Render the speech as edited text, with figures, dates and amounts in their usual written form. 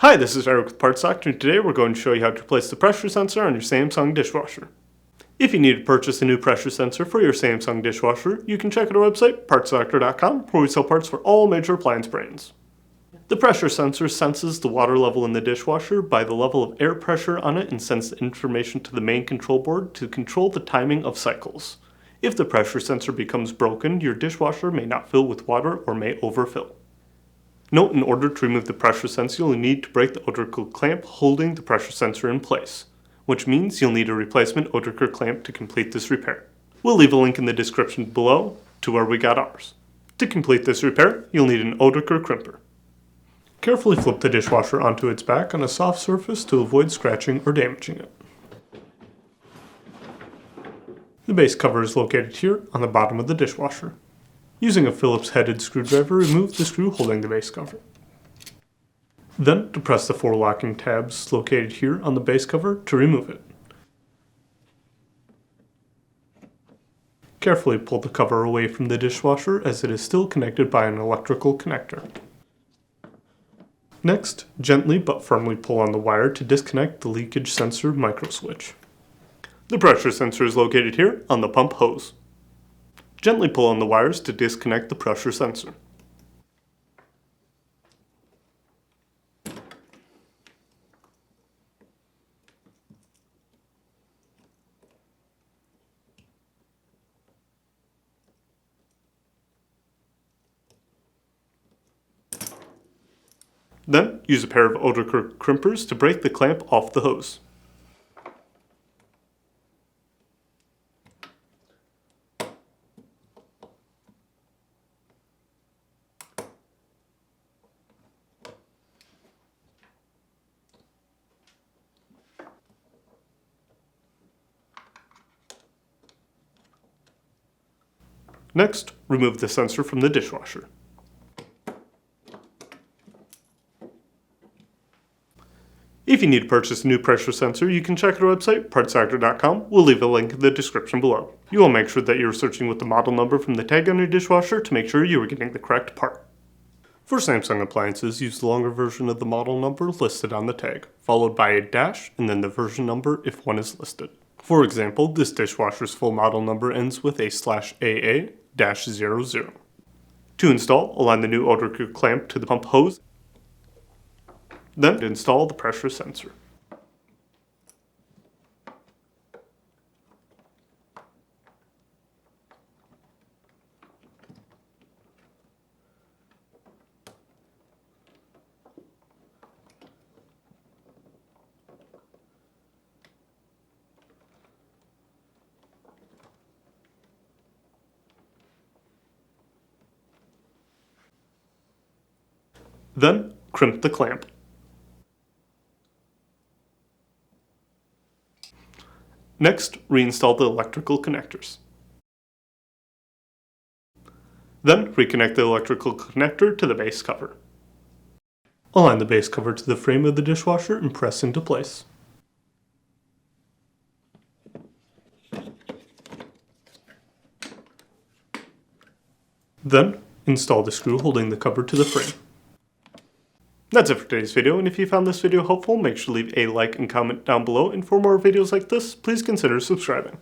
Hi, this is Eric with Parts Doctor, and today we're going to show you how to replace the pressure sensor on your Samsung dishwasher. If you need to purchase a new pressure sensor for your Samsung dishwasher, you can check out our website, partsdoctor.com, where we sell parts for all major appliance brands. The pressure sensor senses the water level in the dishwasher by the level of air pressure on it and sends the information to the main control board to control the timing of cycles. If the pressure sensor becomes broken, your dishwasher may not fill with water or may overfill. Note, in order to remove the pressure sensor, you'll need to break the Oetiker clamp holding the pressure sensor in place, which means you'll need a replacement Oetiker clamp to complete this repair. We'll leave a link in the description below to where we got ours. To complete this repair, you'll need an Oetiker Crimper. Carefully flip the dishwasher onto its back on a soft surface to avoid scratching or damaging it. The base cover is located here on the bottom of the dishwasher. Using a Phillips headed screwdriver, remove the screw holding the base cover. Then, depress the 4 locking tabs located here on the base cover to remove it. Carefully pull the cover away from the dishwasher as it is still connected by an electrical connector. Next, gently but firmly pull on the wire to disconnect the leakage sensor microswitch. The pressure sensor is located here on the pump hose. Gently pull on the wires to disconnect the pressure sensor. Then, use a pair of Oetiker crimpers to break the clamp off the hose. Next, remove the sensor from the dishwasher. If you need to purchase a new pressure sensor, you can check out our website, partsdoctor.com. We'll leave a link in the description below. You will make sure that you're searching with the model number from the tag on your dishwasher to make sure you are getting the correct part. For Samsung appliances, use the longer version of the model number listed on the tag, followed by a dash and then the version number if one is listed. For example, this dishwasher's full model number ends with a /AA-00. To install, align the new Oetiker clamp to the pump hose, then install the pressure sensor. Then, crimp the clamp. Next, reinstall the electrical connectors. Then, reconnect the electrical connector to the base cover. Align the base cover to the frame of the dishwasher and press into place. Then, install the screw holding the cover to the frame. That's it for today's video, and if you found this video helpful, make sure to leave a like and comment down below, and for more videos like this, please consider subscribing.